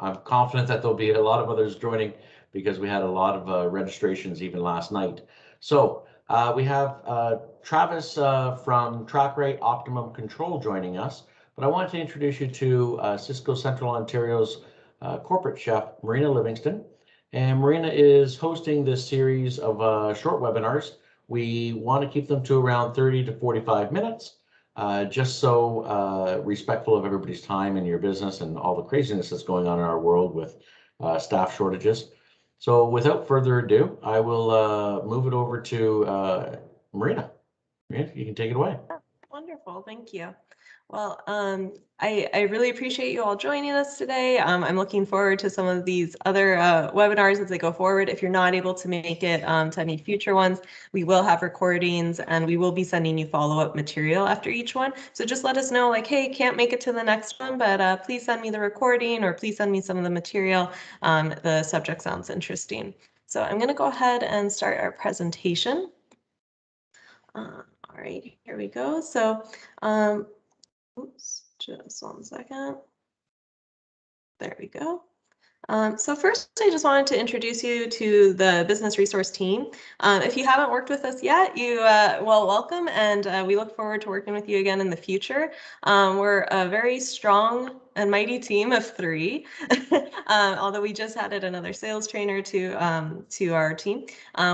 I'm confident that there'll be a lot of others joining because we had a lot of registrations even last night. So we have Travis from TrackRate Optimum Control joining us, but I want to introduce you to Cisco Central Ontario's corporate chef, Marina Livingston. And Marina is hosting this series of short webinars. We want to keep them to around 30 to 45 minutes. Just so respectful of everybody's time in your business and all the craziness that's going on in our world with staff shortages. So without further ado, I will move it over to Marina. Marina, you can take it away. Wonderful, thank you. Well, I really appreciate you all joining us today. I'm looking forward to some of these other webinars as they go forward. If you're not able to make it to any future ones, we will have recordings and we will be sending you follow-up material after each one. So just let us know, like, hey, can't make it to the next one, but please send me the recording or please send me some of the material. The subject sounds interesting. So I'm going to go ahead and start our presentation. All right, here we go. So, oops, just 1 second. There we go. So first, I just wanted to introduce you to the business resource team. If you haven't worked with us yet, you well, welcome, and we look forward to working with you again in the future. We're a very strong and mighty team of 3, although we just added another sales trainer to our team.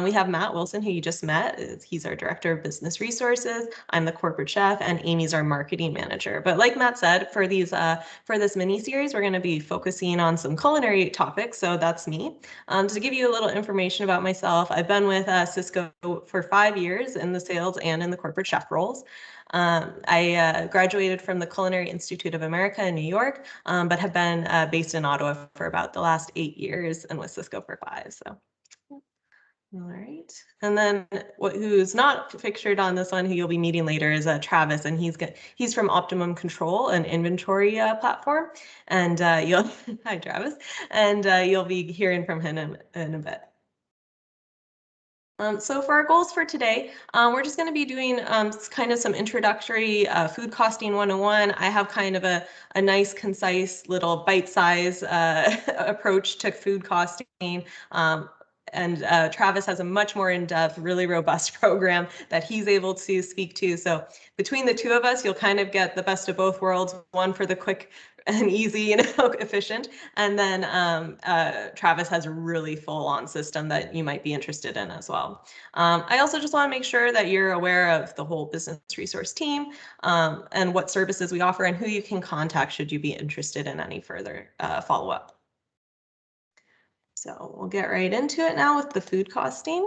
We have Matt Wilson, who you just met. He's our director of business resources. I'm the corporate chef, and Amy's our marketing manager. But like Matt said, for this mini series, we're going to be focusing on some culinary topics. So that's me. To give you a little information about myself, I've been with Cisco for 5 years in the sales and in the corporate chef roles. I graduated from the Culinary Institute of America in New York, but have been based in Ottawa for about the last 8 years and with Cisco for 5. So. All right, and then who's not pictured on this one, who you'll be meeting later, is Travis, and he's from Optimum Control, an inventory platform, and you'll hi Travis, and you'll be hearing from him in a bit. So for our goals for today, we're just going to be doing kind of some introductory food costing 101. I have kind of a nice, concise, little bite-size approach to food costing. And Travis has a much more in-depth, really robust program that he's able to speak to. So between the two of us, you'll kind of get the best of both worlds, one for the quick and easy, efficient. And then Travis has a really full-on system that you might be interested in as well. I also just want to make sure that you're aware of the whole business resource team and what services we offer and who you can contact should you be interested in any further follow-up. So we'll get right into it now with the food costing.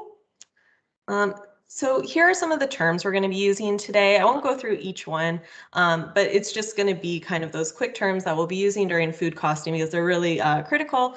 So here are some of the terms we're going to be using today. I won't go through each one, but it's just going to be kind of those quick terms that we'll be using during food costing because they're really critical.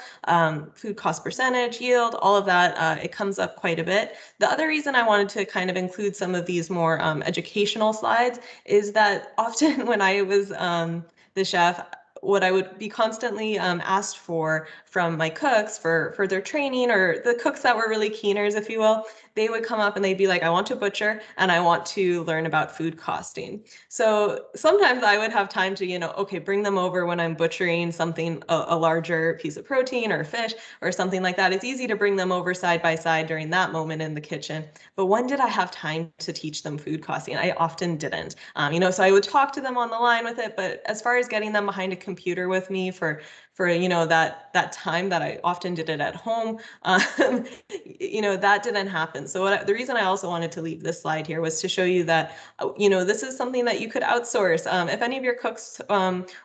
Food cost percentage, yield, all of that, it comes up quite a bit. The other reason I wanted to kind of include some of these more educational slides is that often when I was the chef, what I would be constantly asked for from my cooks for their training, or the cooks that were really keeners, if you will, they would come up and they'd be like, I want to butcher and I want to learn about food costing. So sometimes I would have time to, okay, bring them over when I'm butchering something, a larger piece of protein or fish or something like that. It's easy to bring them over side by side during that moment in the kitchen. But when did I have time to teach them food costing? I often didn't, so I would talk to them on the line with it. But as far as getting them behind a computer with me for that time that I often did it at home, that didn't happen. So the reason I also wanted to leave this slide here was to show you that, this is something that you could outsource. If any of your cooks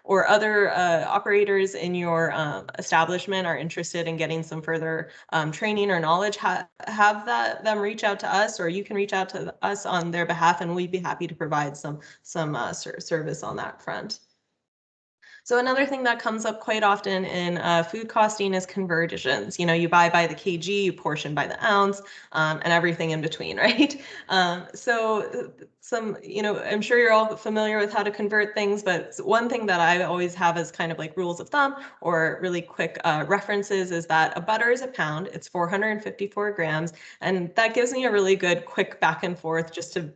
or other operators in your establishment are interested in getting some further training or knowledge, have them reach out to us, or you can reach out to us on their behalf, and we'd be happy to provide some service on that front. So another thing that comes up quite often in food costing is conversions. You buy by the kg, you portion by the ounce, and everything in between, right? So I'm sure you're all familiar with how to convert things, but one thing that I always have as kind of like rules of thumb or really quick references is that a butter is a pound, it's 454 grams, and that gives me a really good quick back and forth just to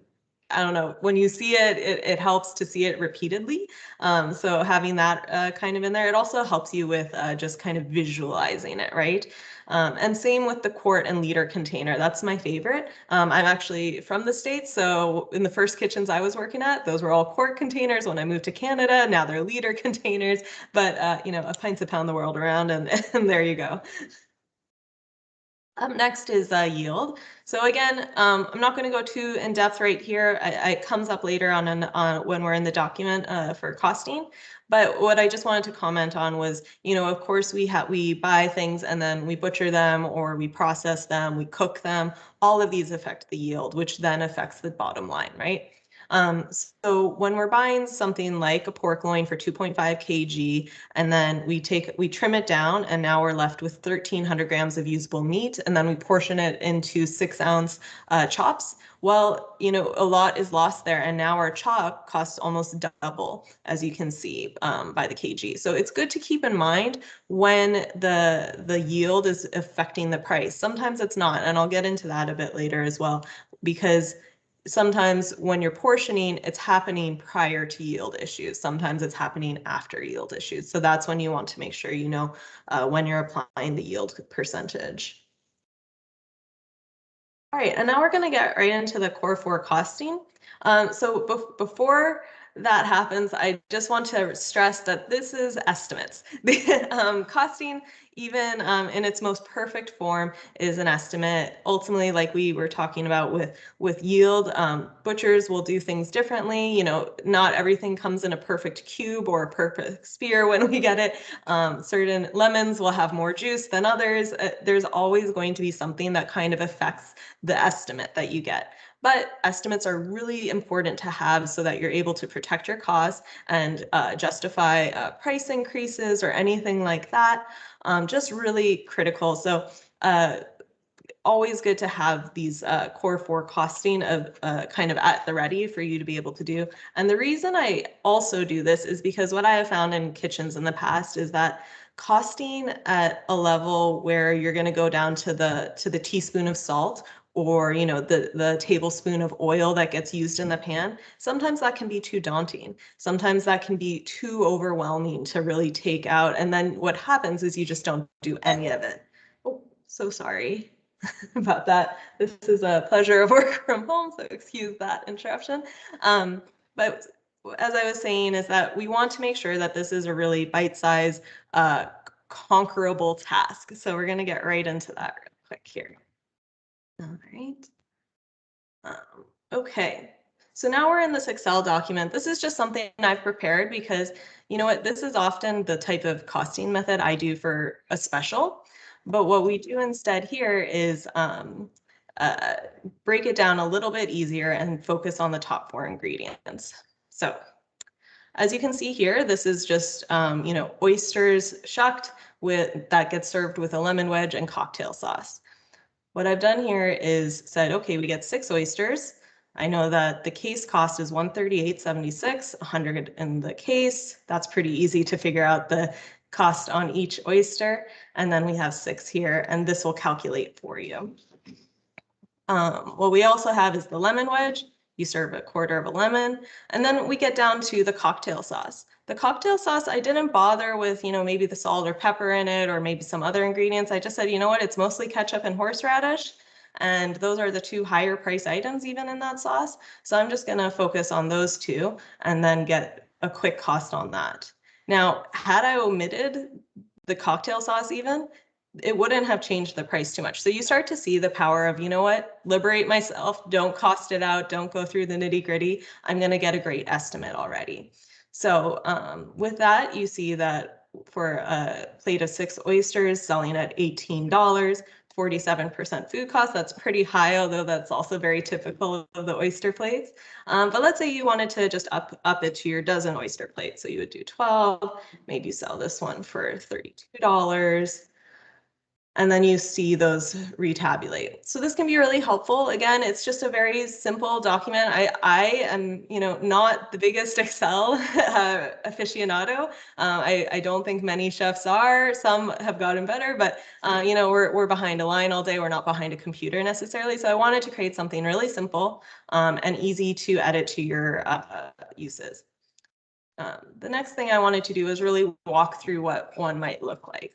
I don't know, when you see it, it helps to see it repeatedly. So having that kind of in there, it also helps you with just kind of visualizing it, right? And same with the quart and liter container. That's my favorite. I'm actually from the States, so in the first kitchens I was working at, those were all quart containers. When I moved to Canada, now they're liter containers. But you know, a pint's a pound the world around, and there you go. Up next is yield. So again, I'm not going to go too in depth right here. It comes up later on when we're in the document for costing. But what I just wanted to comment on was, you know, of course we buy things and then we butcher them or we process them, we cook them. All of these affect the yield, which then affects the bottom line, right? So when we're buying something like a pork loin for 2.5 kg, and then we trim it down, and now we're left with 1,300 grams of usable meat, and then we portion it into 6-ounce chops. Well, you know, a lot is lost there, and now our chop costs almost double, as you can see by the kg. So it's good to keep in mind when the yield is affecting the price. Sometimes it's not, and I'll get into that a bit later as well, because sometimes when you're portioning, it's happening prior to yield issues. Sometimes it's happening after yield issues. So that's when you want to make sure you know when you're applying the yield percentage. All right, and now we're going to get right into the core 4 costing. So before that happens, I just want to stress that this is estimates. The costing, even in its most perfect form, is an estimate. Ultimately, like we were talking about with yield, butchers will do things differently. You know, not everything comes in a perfect cube or a perfect sphere when we get it. Certain lemons will have more juice than others. There's always going to be something that kind of affects the estimate that you get. But estimates are really important to have so that you're able to protect your costs and justify price increases or anything like that. Just really critical. So always good to have these core 4 costing of kind of at the ready for you to be able to do. And the reason I also do this is because what I have found in kitchens in the past is that costing at a level where you're going to go down to the teaspoon of salt, or you know, the tablespoon of oil that gets used in the pan, sometimes that can be too daunting. Sometimes that can be too overwhelming to really take out, and then what happens is you just don't do any of it. Oh, so sorry about that. This is a pleasure of work from home, so excuse that interruption. But as I was saying, is that we want to make sure that this is a really bite-sized, conquerable task. So we're going to get right into that real quick here. All right. Okay. So now we're in this Excel document. This is just something I've prepared because, you know what, this is often the type of costing method I do for a special. But what we do instead here is break it down a little bit easier and focus on the top 4 ingredients. So as you can see here, this is just, you know, oysters shucked that gets served with a lemon wedge and cocktail sauce. What I've done here is said, okay, we get 6 oysters. I know that the case cost is $138.76, 100 in the case. That's pretty easy to figure out the cost on each oyster. And then we have 6 here, and this will calculate for you. What we also have is the lemon wedge. You serve a quarter of a lemon. And then we get down to the cocktail sauce. The cocktail sauce, I didn't bother with, you know, maybe the salt or pepper in it or maybe some other ingredients. I just said, you know what, it's mostly ketchup and horseradish. And those are the 2 higher price items even in that sauce. So I'm just going to focus on those 2 and then get a quick cost on that. Now, had I omitted the cocktail sauce even, it wouldn't have changed the price too much. So you start to see the power of, you know what, liberate myself, don't cost it out, don't go through the nitty gritty. I'm going to get a great estimate already. So with that, you see that for a plate of 6 oysters selling at $18, 47% food cost. That's pretty high, although that's also very typical of the oyster plates. But let's say you wanted to just up it to your dozen oyster plates. So you would do 12, maybe sell this one for $32. and then you see those retabulate. So this can be really helpful. Again, it's just a very simple document. I am, not the biggest Excel aficionado. I don't think many chefs are. Some have gotten better, but we're behind a line all day. We're not behind a computer necessarily. So I wanted to create something really simple and easy to edit to your uses. The next thing I wanted to do is really walk through what one might look like.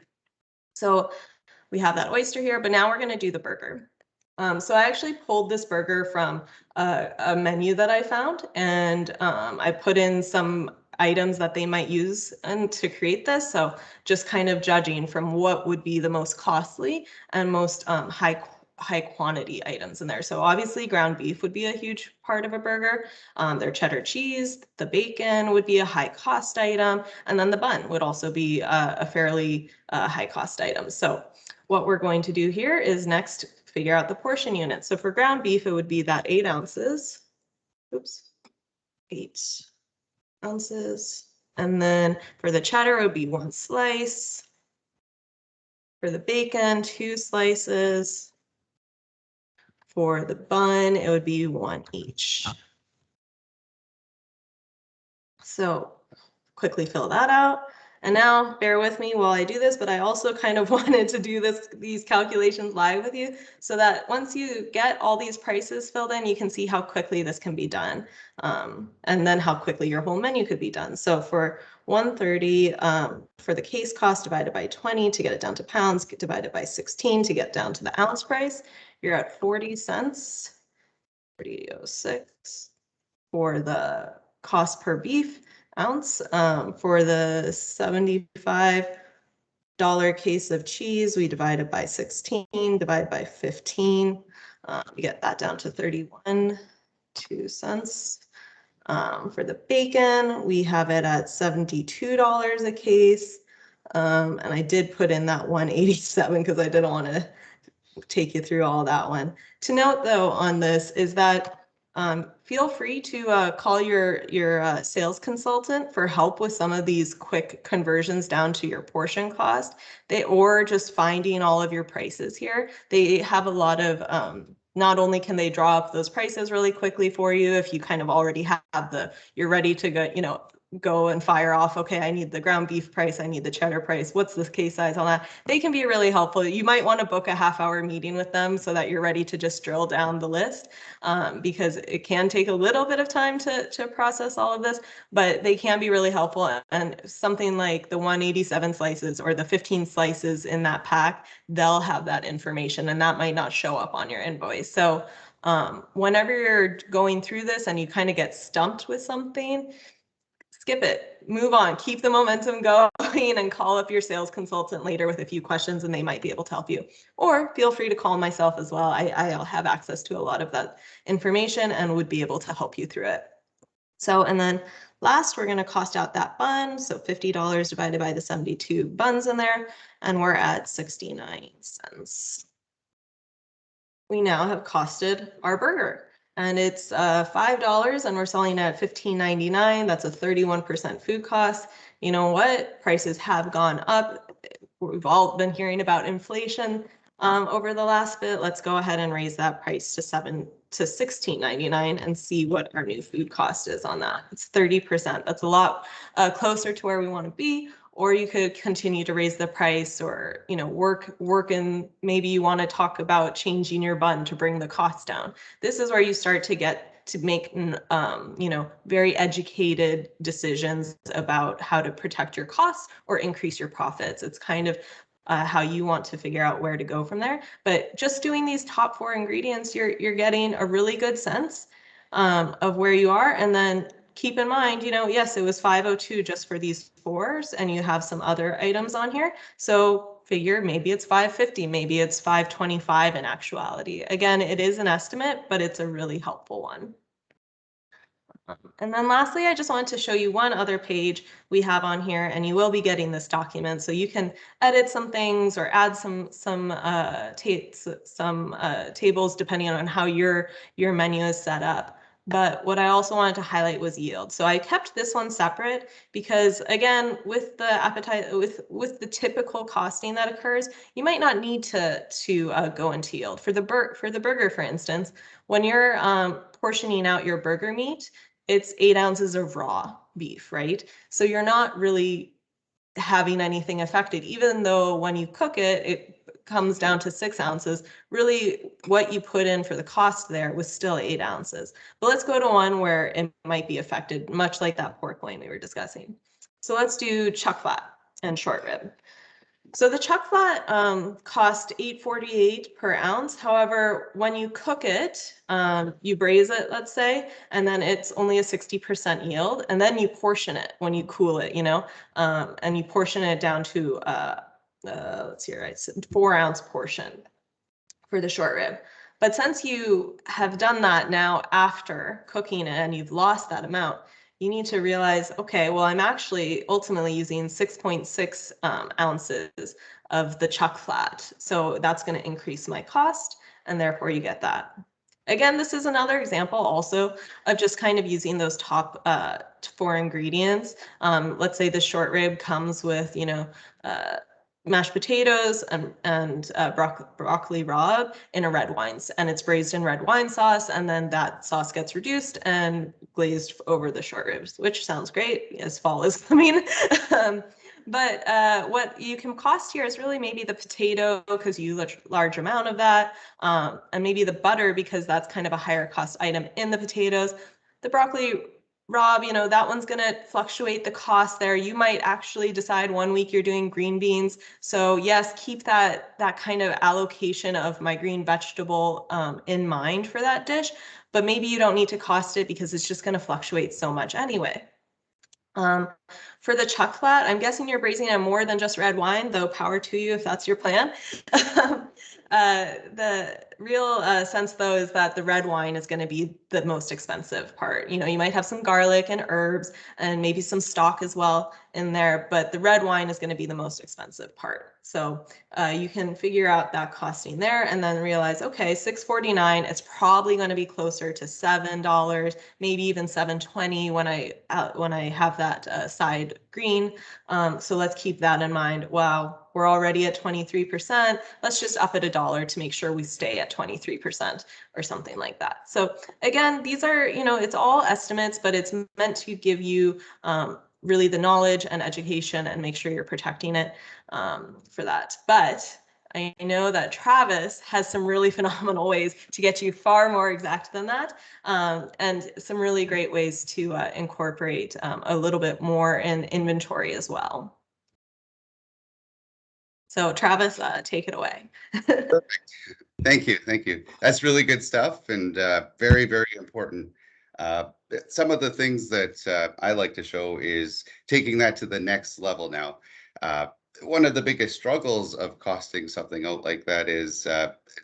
So we have that oyster here, but now we're going to do the burger. So I actually pulled this burger from a menu that I found, and I put in some items that they might use and to create this. So just kind of judging from what would be the most costly and most high quantity items in there. So obviously ground beef would be a huge part of a burger. Their cheddar cheese, the bacon would be a high cost item, and then the bun would also be a fairly high cost item. So what we're going to do here is next figure out the portion unit. So for ground beef, it would be that 8 ounces. Oops, 8 ounces. And then for the cheddar, it would be 1 slice. For the bacon, 2 slices. For the bun, it would be 1 each. So quickly fill that out. And now bear with me while I do this, but I also kind of wanted to do these calculations live with you so that once you get all these prices filled in, you can see how quickly this can be done. And then how quickly your whole menu could be done. So for 130, for the case cost divided by 20 to get it down to pounds, divided by 16 to get down to the ounce price, you're at 40 cents, 40.06 for the cost per beef ounce. For the $75 case of cheese, we divide it by 16, divide by 15. We get that down to 31.2 cents. For the bacon, we have it at $72 a case. And I did put in that 187 because I didn't want to take you through all that one. To note though on this is that feel free to call your sales consultant for help with some of these quick conversions down to your portion cost. Or just finding all of your prices here. They have a lot of, not only can they draw up those prices really quickly for you if you kind of already have you're ready to go and fire off, okay, I need the ground beef price, I need the cheddar price, what's the case size on that? They can be really helpful. You might want to book a half-hour meeting with them so that you're ready to just drill down the list, because it can take a little bit of time to process all of this, but they can be really helpful. And something like the 187 slices or the 15 slices in that pack, they'll have that information and that might not show up on your invoice. So whenever you're going through this and you kind of get stumped with something, skip it, move on, keep the momentum going and call up your sales consultant later with a few questions and they might be able to help you. Or feel free to call myself as well. I'll have access to a lot of that information and would be able to help you through it. So, and then last, we're going to cost out that bun. So $50 divided by the 72 buns in there, and we're at 69 cents. We now have costed our burger. And it's $5 and we're selling it at $15.99. That's a 31% food cost. You know what? Prices have gone up. We've all been hearing about inflation over the last bit. Let's go ahead and raise that price to $16.99 and see what our new food cost is on that. It's 30%. That's a lot closer to where we want to be. Or you could continue to raise the price, or work and maybe you want to talk about changing your bun to bring the cost down. This is where you start to get to make very educated decisions about how to protect your costs or increase your profits. It's kind of how you want to figure out where to go from there. But just doing these top 4 ingredients, you're getting a really good sense of where you are. And then keep in mind, yes, it was 502 just for these 4s, and you have some other items on here. So figure maybe it's 550, maybe it's 525 in actuality. Again, it is an estimate, but it's a really helpful one. And then lastly, I just wanted to show you one other page we have on here, and you will be getting this document, so you can edit some things or add some tables depending on how your menu is set up. But what I also wanted to highlight was yield. So I kept this one separate because, again, with the with the typical costing that occurs, you might not need to go into yield. For the burger, for instance, when you're portioning out your burger meat, it's 8 ounces of raw beef, right? So you're not really having anything affected, even though when you cook it, it comes down to 6 ounces. Really, what you put in for the cost there was still 8 ounces. But let's go to one where it might be affected, much like that pork loin we were discussing. So let's do chuck flat and short rib. So the chuck flat cost $8.48 per ounce. However, when you cook it, you braise it, let's say, and then it's only a 60% yield, and then you portion it when you cool it, and you portion it down to let's see, right, 4-ounce portion for the short rib. But since you have done that now after cooking it and you've lost that amount, you need to realize, okay, well, I'm actually ultimately using 6.6 ounces of the chuck flat. So that's going to increase my cost, and therefore you get that. Again, this is another example also of just kind of using those top 4 ingredients. Let's say the short rib comes with, mashed potatoes and broccoli rabe in a red wine, and it's braised in red wine sauce, and then that sauce gets reduced and glazed over the short ribs, which sounds great as fall is coming. But what you can cost here is really maybe the potato, because you use a large amount of that, and maybe the butter, because that's kind of a higher cost item in the potatoes. The broccoli Rob, that one's going to fluctuate the cost there. You might actually decide one week you're doing green beans. So yes, keep that kind of allocation of my green vegetable in mind for that dish, but maybe you don't need to cost it because it's just going to fluctuate so much anyway. For the chuck flat, I'm guessing you're braising it more than just red wine, though power to you if that's your plan. The real sense, though, is that the red wine is going to be the most expensive part. You might have some garlic and herbs and maybe some stock as well in there, but the red wine is going to be the most expensive part. So you can figure out that costing there and then realize, okay, $6.49, it's probably going to be closer to $7, maybe even $7.20 when I have that side green. So let's keep that in mind. Wow, we're already at 23%. Let's just up it $1 to make sure we stay at 23% or something like that. So again, these are, it's all estimates, but it's meant to give you really the knowledge and education and make sure you're protecting it for that. But I know that Travis has some really phenomenal ways to get you far more exact than that, and some really great ways to incorporate a little bit more in inventory as well. So Travis, take it away. Perfect. Thank you. Thank you. That's really good stuff and very, very important. Some of the things that I like to show is taking that to the next level now. One of the biggest struggles of costing something out like that is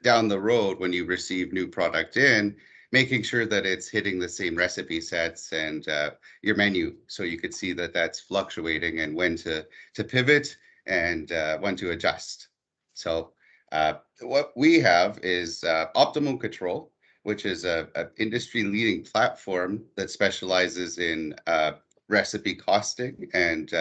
down the road when you receive new product in, making sure that it's hitting the same recipe sets and your menu, so you could see that that's fluctuating and when to pivot and when to adjust. So what we have is Optimum Control, which is an industry-leading platform that specializes in recipe costing and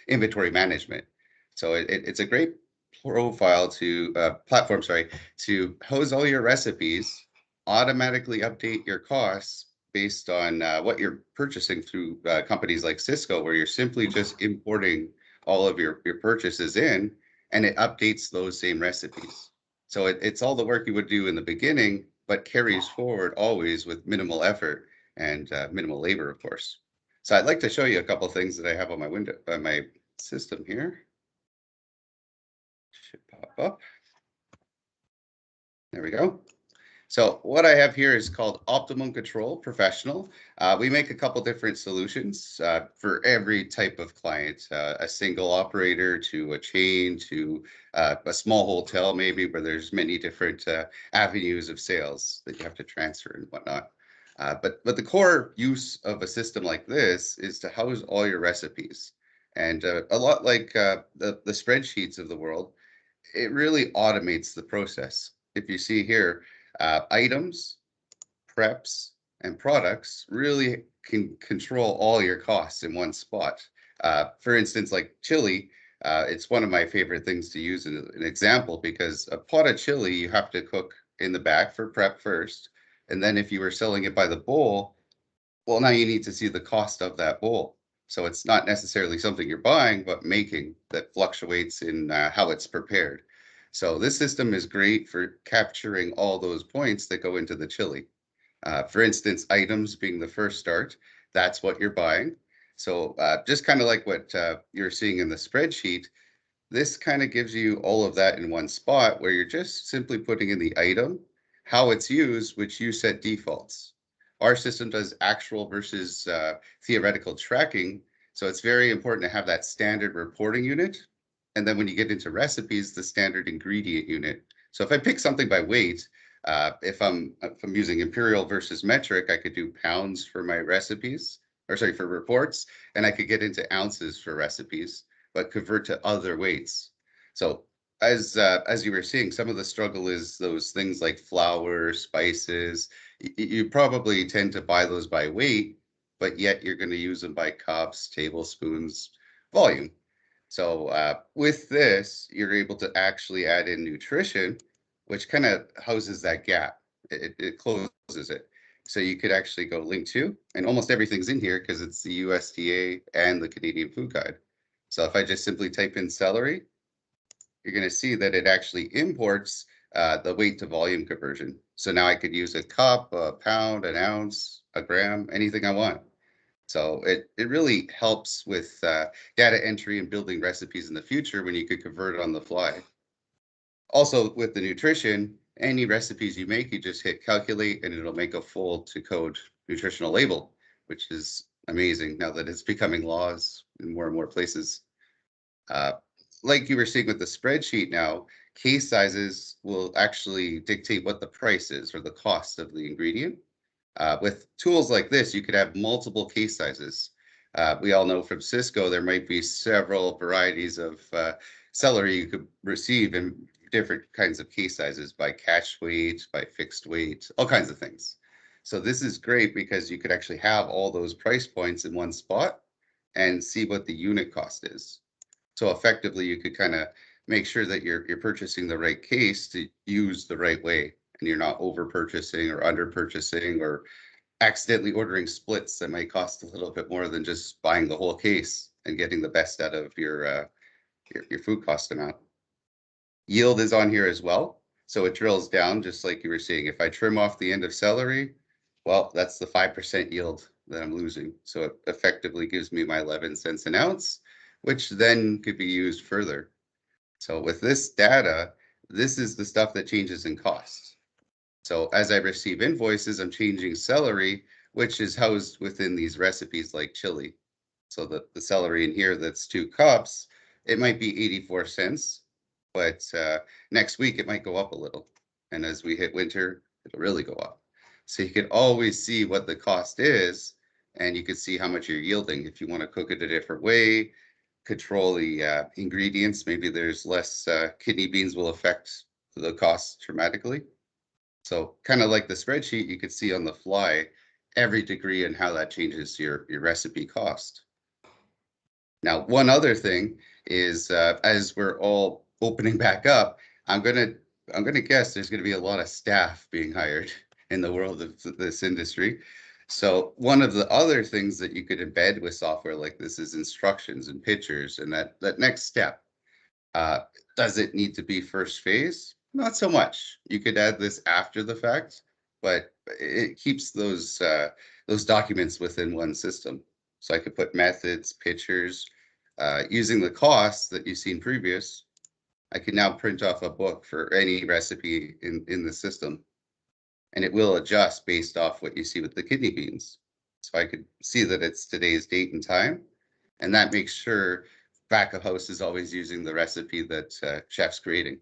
inventory management. So it's a great profile to platform, sorry, to house all your recipes, automatically update your costs based on what you're purchasing through companies like Cisco, where you're simply just importing all of your purchases in, and it updates those same recipes. So it's all the work you would do in the beginning, but carries forward always with minimal effort and minimal labor, of course. So I'd like to show you a couple of things that I have on my window, on my system here. Should pop up. There we go. So what I have here is called Optimum Control Professional. We make a couple different solutions for every type of client, a single operator to a chain to a small hotel maybe where there's many different avenues of sales that you have to transfer and whatnot. But the core use of a system like this is to house all your recipes. And a lot like the spreadsheets of the world, it really automates the process. If you see here, items, preps, and products really can control all your costs in one spot. For instance, like chili, it's one of my favorite things to use in an example, because a pot of chili you have to cook in the back for prep first. And then if you were selling it by the bowl, well, now you need to see the cost of that bowl. So it's not necessarily something you're buying, but making that fluctuates in how it's prepared. So this system is great for capturing all those points that go into the chili. For instance, items being the first start, that's what you're buying. So just kind of like what you're seeing in the spreadsheet, this kind of gives you all of that in one spot where you're just simply putting in the item, how it's used, which you set defaults. Our system does actual versus theoretical tracking. So it's very important to have that standard reporting unit. And then when you get into recipes, the standard ingredient unit. So if I pick something by weight, if I'm using imperial versus metric, I could do pounds for my recipes, or sorry, for reports, and I could get into ounces for recipes, but convert to other weights. So as you were seeing, some of the struggle is those things like flour, spices. You probably tend to buy those by weight, but yet you're going to use them by cups, tablespoons, volume. So with this, you're able to actually add in nutrition, which kind of houses that gap. It closes it. So you could actually go link to, and almost everything's in here because it's the USDA and the Canadian Food Guide. So if I just simply type in celery, you're going to see that it actually imports the weight to volume conversion. So now I could use a cup, a pound, an ounce, a gram, anything I want. So it really helps with data entry and building recipes in the future when you could convert it on the fly. Also with the nutrition, any recipes you make, you just hit calculate and it'll make a full to code nutritional label, which is amazing now that it's becoming laws in more and more places. Uh, like you were seeing with the spreadsheet now, case sizes will actually dictate what the price is or the cost of the ingredient. With tools like this, you could have multiple case sizes. We all know from Cisco, there might be several varieties of celery you could receive in different kinds of case sizes by catch weight, by fixed weight, all kinds of things. So this is great because you could actually have all those price points in one spot and see what the unit cost is. So effectively, you could kind of make sure that you're purchasing the right case to use the right way, and you're not over purchasing or under purchasing or accidentally ordering splits that might cost a little bit more than just buying the whole case and getting the best out of your food cost amount. Yield is on here as well. So it drills down just like you were seeing. If I trim off the end of celery, well, that's the 5% yield that I'm losing. So it effectively gives me my 11 cents an ounce, which then could be used further. So with this data, this is the stuff that changes in cost. So as I receive invoices, I'm changing celery, which is housed within these recipes like chili. So the celery in here that's 2 cups, it might be 84 cents, but next week it might go up a little. And as we hit winter, it'll really go up. So you can always see what the cost is, and you can see how much you're yielding. If you want to cook it a different way, control the ingredients, maybe there's less kidney beans will affect the cost dramatically. So kind of like the spreadsheet, you could see on the fly every degree and how that changes your recipe cost. Now, one other thing is as we're all opening back up, I'm gonna guess there's gonna be a lot of staff being hired in the world of this industry. So one of the other things that you could embed with software like this is instructions and pictures and that next step. Does it need to be first phase? Not so much. You could add this after the fact, but it keeps those documents within one system. So I could put methods, pictures, using the costs that you've seen previous. I can now print off a book for any recipe in the system, and it will adjust based off what you see with the kidney beans. So I could see that it's today's date and time, and that makes sure back of house is always using the recipe that chef's creating.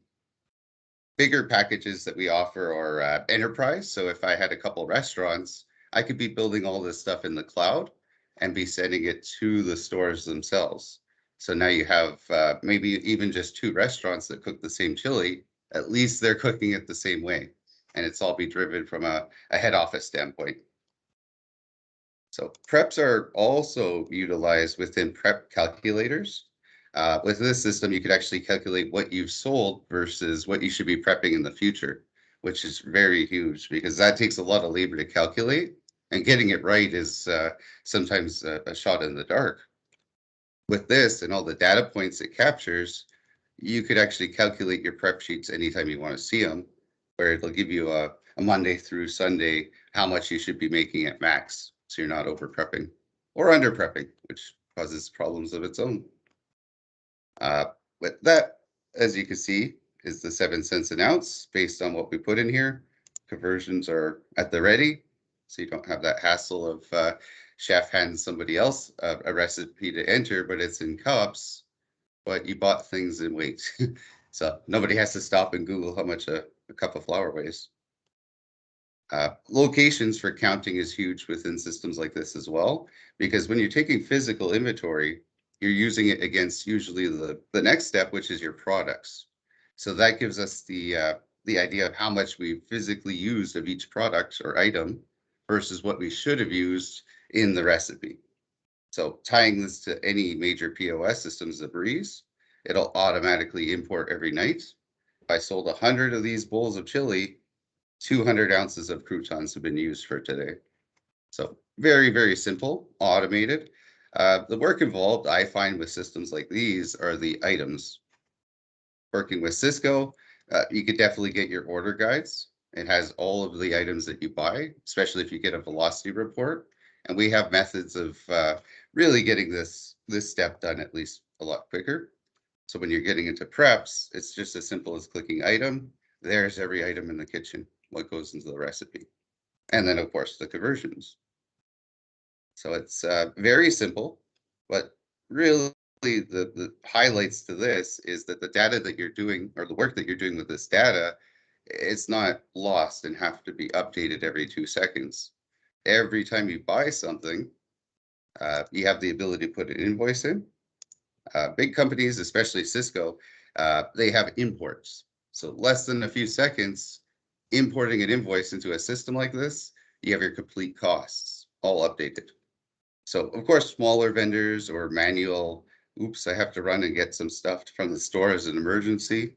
Bigger packages that we offer are enterprise. So if I had a couple restaurants, I could be building all this stuff in the cloud and be sending it to the stores themselves. So now you have maybe even just 2 restaurants that cook the same chili. At least they're cooking it the same way, and it's all be driven from a head office standpoint. So preps are also utilized within prep calculators. With this system, you could actually calculate what you've sold versus what you should be prepping in the future, which is very huge because that takes a lot of labor to calculate, and getting it right is sometimes a shot in the dark. With this and all the data points it captures, you could actually calculate your prep sheets anytime you want to see them, where it'll give you a Monday through Sunday how much you should be making at max, so you're not over prepping or under prepping, which causes problems of its own. But that, as you can see, is the 7 cents an ounce based on what we put in here. Conversions are at the ready, so you don't have that hassle of chef hands somebody else a recipe to enter, but it's in cups, but you bought things in weight. So nobody has to stop and Google how much a cup of flour weighs. Locations for counting is huge within systems like this as well, because when you're taking physical inventory, you're using it against usually the next step, which is your products. So that gives us the idea of how much we physically used of each product or item versus what we should have used in the recipe. So tying this to any major POS system is a breeze. It'll automatically import every night. If I sold 100 of these bowls of chili, 200 ounces of croutons have been used for today. So very, very simple, automated. The work involved, I find, with systems like these are the items. Working with Cisco, you could definitely get your order guides. It has all of the items that you buy, especially if you get a velocity report. And we have methods of really getting this step done at least a lot quicker. So when you're getting into preps, it's just as simple as clicking item. There's every item in the kitchen, what goes into the recipe. And then, of course, the conversions. So it's very simple, but really the highlights to this is that the data that you're doing or the work that you're doing with this data, it's not lost and have to be updated every 2 seconds. Every time you buy something, you have the ability to put an invoice in. Big companies, especially Cisco, they have imports. So less than a few seconds, importing an invoice into a system like this, you have your complete costs all updated. So of course, smaller vendors or manual, oops, I have to run and get some stuff from the store as an emergency.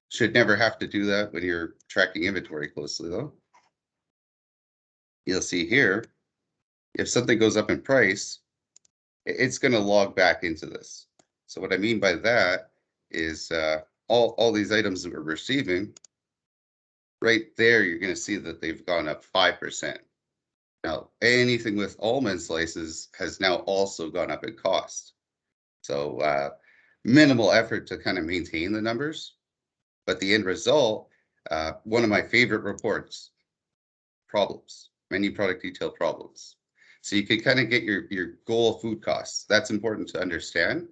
Should never have to do that when you're tracking inventory closely though. You'll see here, if something goes up in price, it's going to log back into this. So what I mean by that is all these items that we're receiving, right there, you're going to see that they've gone up 5%. Now, anything with almond slices has now also gone up in cost. So minimal effort to kind of maintain the numbers, but the end result, one of my favorite reports, problems, menu product detail problems. So you could kind of get your goal food costs. That's important to understand.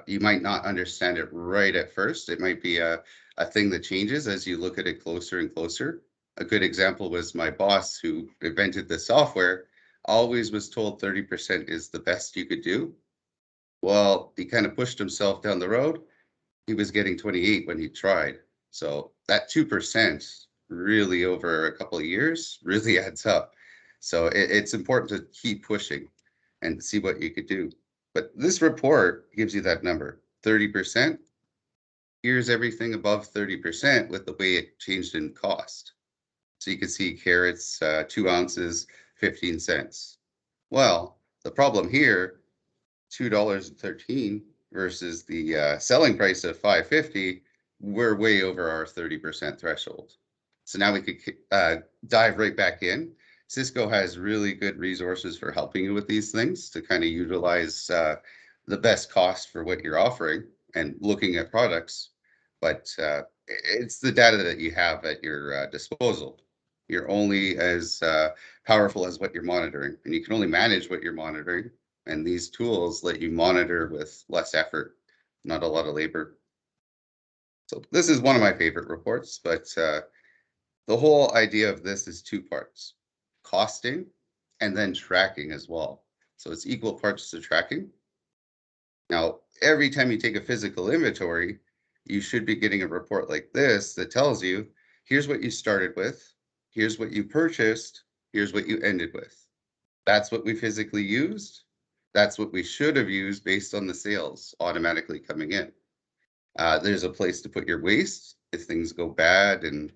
You might not understand it right at first. It might be a thing that changes as you look at it closer and closer. A good example was my boss who invented the software always was told 30% is the best you could do. Well, he kind of pushed himself down the road. He was getting 28 when he tried. So that 2% really over a couple of years really adds up. So it's important to keep pushing and see what you could do. But this report gives you that number, 30%. Here's everything above 30% with the way it changed in cost. So you can see carrots, 2 ounces, 15 cents. Well, the problem here, $2.13 versus the selling price of $5.50, we're way over our 30% threshold. So now we could dive right back in. Cisco has really good resources for helping you with these things to kind of utilize the best cost for what you're offering and looking at products. But it's the data that you have at your disposal. You're only as powerful as what you're monitoring, and you can only manage what you're monitoring. And these tools let you monitor with less effort, not a lot of labor. So this is one of my favorite reports, but the whole idea of this is 2 parts, costing and then tracking as well. So it's equal parts to tracking. Now, every time you take a physical inventory, you should be getting a report like this that tells you, here's what you started with, here's what you purchased, here's what you ended with. That's what we physically used. That's what we should have used based on the sales automatically coming in. There's a place to put your waste if things go bad and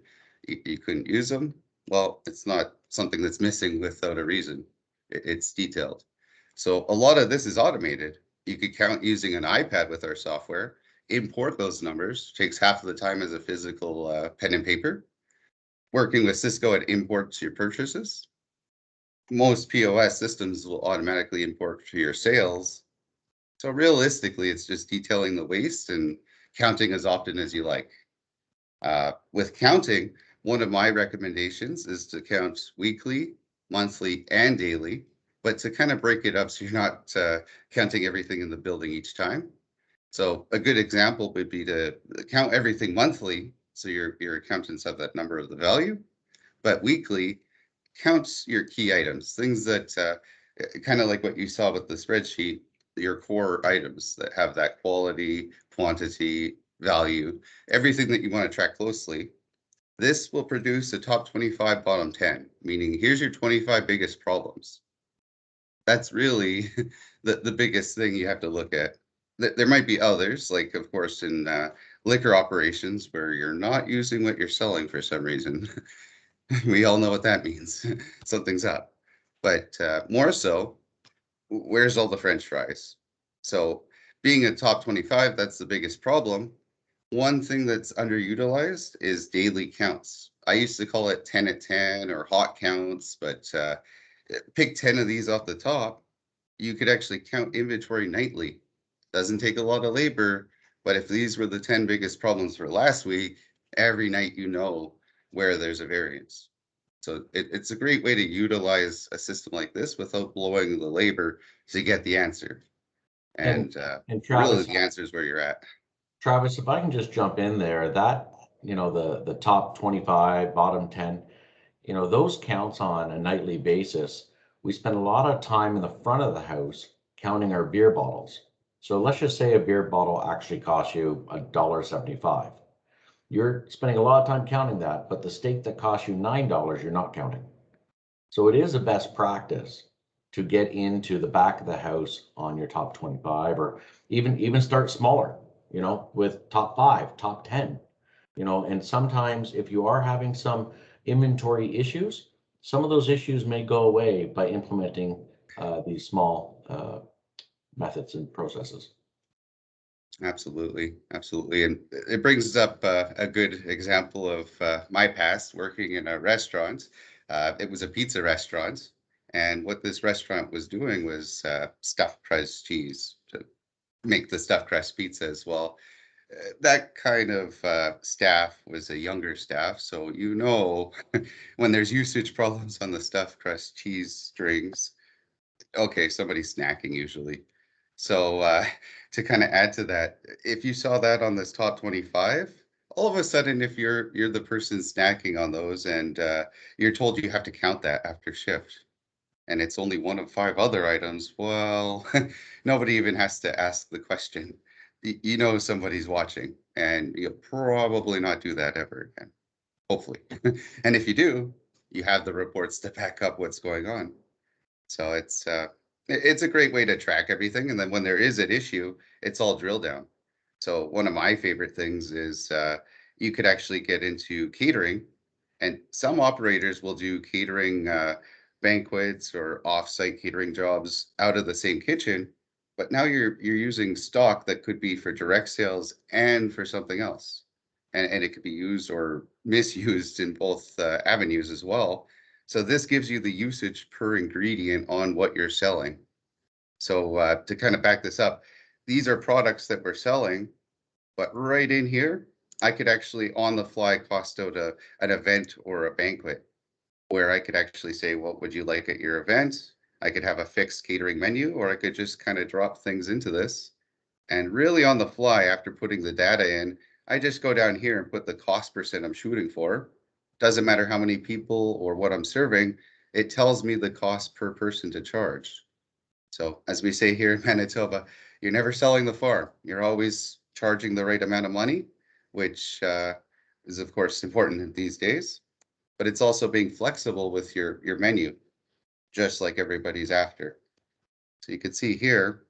you couldn't use them. Well, it's not something that's missing without a reason. It's detailed. So a lot of this is automated. You could count using an iPad with our software, import those numbers, takes half of the time as a physical pen and paper. Working with Cisco, it imports your purchases. Most POS systems will automatically import for your sales. So realistically, it's just detailing the waste and counting as often as you like. With counting, one of my recommendations is to count weekly, monthly, and daily, but to kind of break it up so you're not counting everything in the building each time. So a good example would be to count everything monthly, so your accountants have that number of the value, but weekly, count your key items, things that kind of like what you saw with the spreadsheet, your core items that have that quality, quantity, value, everything that you want to track closely. This will produce a top 25, bottom 10, meaning here's your 25 biggest problems. That's really the biggest thing you have to look at. There might be others, like, of course, in liquor operations where you're not using what you're selling for some reason. We all know what that means. Something's up. But more so, where's all the French fries? So being a top 25, that's the biggest problem. One thing that's underutilized is daily counts. I used to call it 10 at 10 or hot counts, but pick 10 of these off the top. You could actually count inventory nightly. Doesn't take a lot of labor, but if these were the 10 biggest problems for last week, every night you know where there's a variance. So it's a great way to utilize a system like this without blowing the labor to get the answer. And, And and really Travis, the answer is where you're at. Travis, if I can just jump in there, that, the top 25, bottom 10, those counts on a nightly basis. We spend a lot of time in the front of the house counting our beer bottles. So let's just say a beer bottle actually costs you $1.75. You're spending a lot of time counting that, but the steak that costs you $9, you're not counting. So it is a best practice to get into the back of the house on your top 25, or even start smaller, with top 5, top 10, and sometimes if you are having some inventory issues, some of those issues may go away by implementing these small methods and processes. Absolutely, absolutely. And it brings up a good example of my past working in a restaurant. It was a pizza restaurant. And what this restaurant was doing was stuffed crust cheese to make the stuffed crust pizza as well. That kind of staff was a younger staff. So, when there's usage problems on the stuffed crust cheese strings, okay, somebody's snacking usually. So to kind of add to that, if you saw that on this top 25, all of a sudden, if you're the person snacking on those and you're told you have to count that after shift, and it's only one of 5 other items, well, nobody even has to ask the question. You know somebody's watching, and you'll probably not do that ever again, hopefully. And if you do, you have the reports to back up what's going on. So it's a great way to track everything. And then when there is an issue, it's all drill down. So one of my favorite things is you could actually get into catering, and some operators will do catering banquets or off-site catering jobs out of the same kitchen. But now you're using stock that could be for direct sales and for something else. And it could be used or misused in both avenues as well. So this gives you the usage per ingredient on what you're selling. So to kind of back this up, these are products that we're selling, but right in here, I could actually on the fly cost out an event or a banquet where I could actually say, what would you like at your event? I could have a fixed catering menu, or I could just kind of drop things into this. And really on the fly, after putting the data in, I just go down here and put the cost percent I'm shooting for. Doesn't matter how many people or what I'm serving, it tells me the cost per person to charge. So as we say here in Manitoba, you're never selling the farm. You're always charging the right amount of money, which is of course important these days, but it's also being flexible with your menu. just like everybody's after. So you can see here,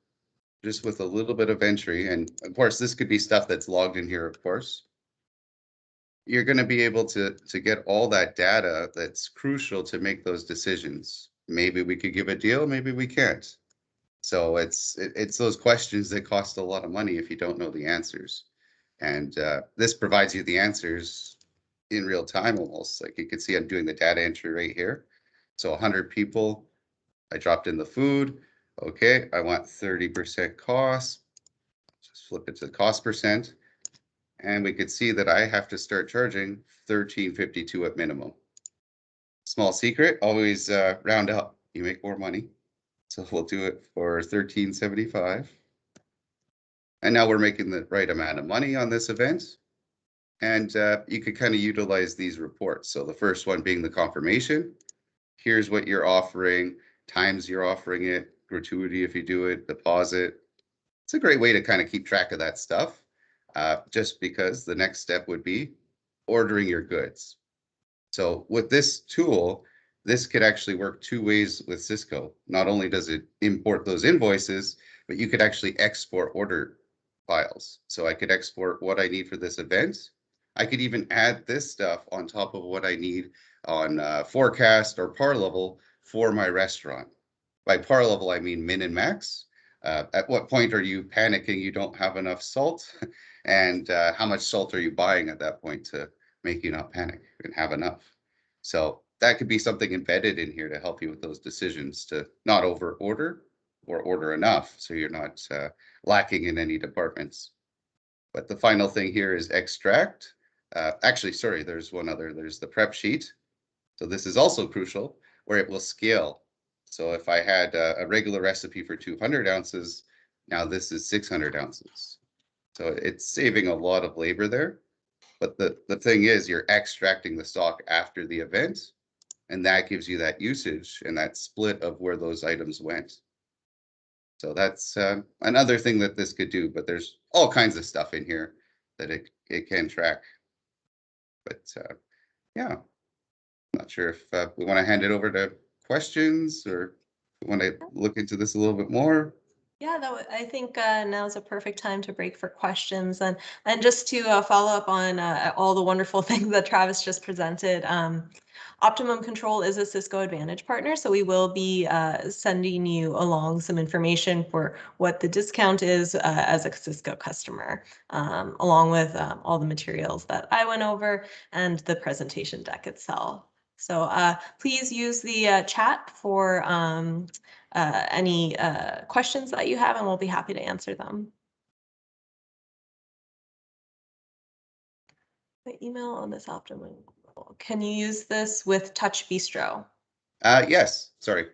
just with a little bit of entry, and of course, this could be stuff that's logged in here, of course. You're going to be able to get all that data that's crucial to make those decisions. Maybe we could give a deal, maybe we can't. So it's those questions that cost a lot of money if you don't know the answers. And this provides you the answers in real time almost. Like you can see I'm doing the data entry right here. So 100 people, I dropped in the food. Okay, I want 30% cost. Just flip it to the cost percent. And we could see that I have to start charging $13.52 at minimum. Small secret, always round up, you make more money. So we'll do it for $13.75. And now we're making the right amount of money on this event. And you could kind of utilize these reports. So the first one being the confirmation. Here's what you're offering, times you're offering it, gratuity if you do it, deposit. It's a great way to kind of keep track of that stuff. Just because the next step would be ordering your goods. So with this tool, this could actually work two ways with Cisco. Not only does it import those invoices, but you could actually export order files. So I could export what I need for this event. I could even add this stuff on top of what I need on forecast or par level for my restaurant. By par level, I mean min and max. At what point are you panicking you don't have enough salt? And how much salt are you buying at that point to make you not panic and have enough? So that could be something embedded in here to help you with those decisions to not over order or order enough so you're not lacking in any departments. But the final thing here is extract. Actually, sorry, there's one other. There's the prep sheet. So this is also crucial where it will scale. So if I had a regular recipe for 200 ounces, now this is 600 ounces. So it's saving a lot of labor there. But the thing is, you're extracting the stock after the event, and that gives you that usage and that split of where those items went. So that's another thing that this could do, but there's all kinds of stuff in here that it can track. But yeah, not sure if we want to hand it over to questions or we want to look into this a little bit more. Yeah, I think now's a perfect time to break for questions and just to follow up on all the wonderful things that Travis just presented. Optimum Control is a Cisco Advantage partner, so we will be sending you along some information for what the discount is as a Cisco customer, along with all the materials that I went over and the presentation deck itself. So please use the chat for any questions that you have, and we'll be happy to answer them. The email on this Optimum. Can you use this with Touch Bistro? Yes, sorry.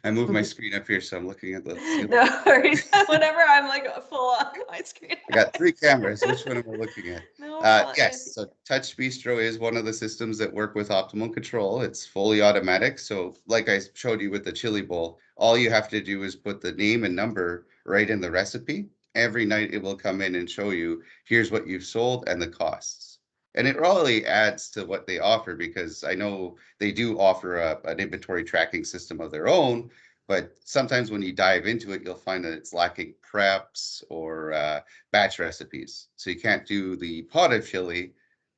I moved my screen up here, so I'm looking at the ceiling. No worries. Whenever I'm like full on my screen. I got 3 cameras. Which one am I looking at? No, Yes, so Touch Bistro is one of the systems that work with Optimum Control. It's fully automatic. So like I showed you with the chili bowl, all you have to do is put the name and number right in the recipe. Every night it will come in and show you, here's what you've sold and the costs. And it really adds to what they offer because I know they do offer an inventory tracking system of their own, but sometimes when you dive into it, you'll find that it's lacking preps or batch recipes. So you can't do the pot of chili.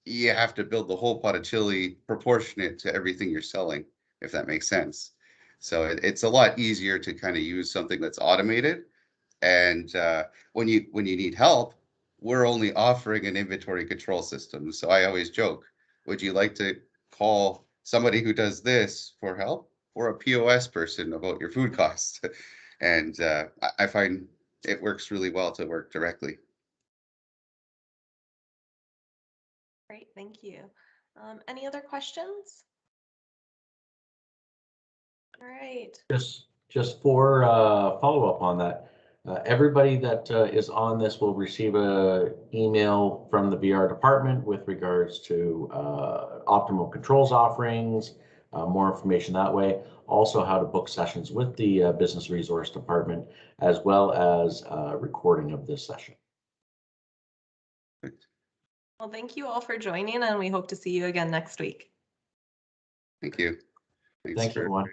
You have to build the whole pot of chili proportionate to everything you're selling, if that makes sense. So it's a lot easier to kind of use something that's automated. And when you need help, we're only offering an inventory control system. So I always joke, would you like to call somebody who does this for help or a POS person about your food costs? And I find it works really well to work directly. Great, thank you. Any other questions? All right. Just for follow-up on that, everybody that is on this will receive a email from the BR department with regards to Optimal Controls offerings, more information that way. Also, how to book sessions with the Business Resource Department, as well as recording of this session. Well, thank you all for joining, and we hope to see you again next week. Thank you. Thanks, everyone.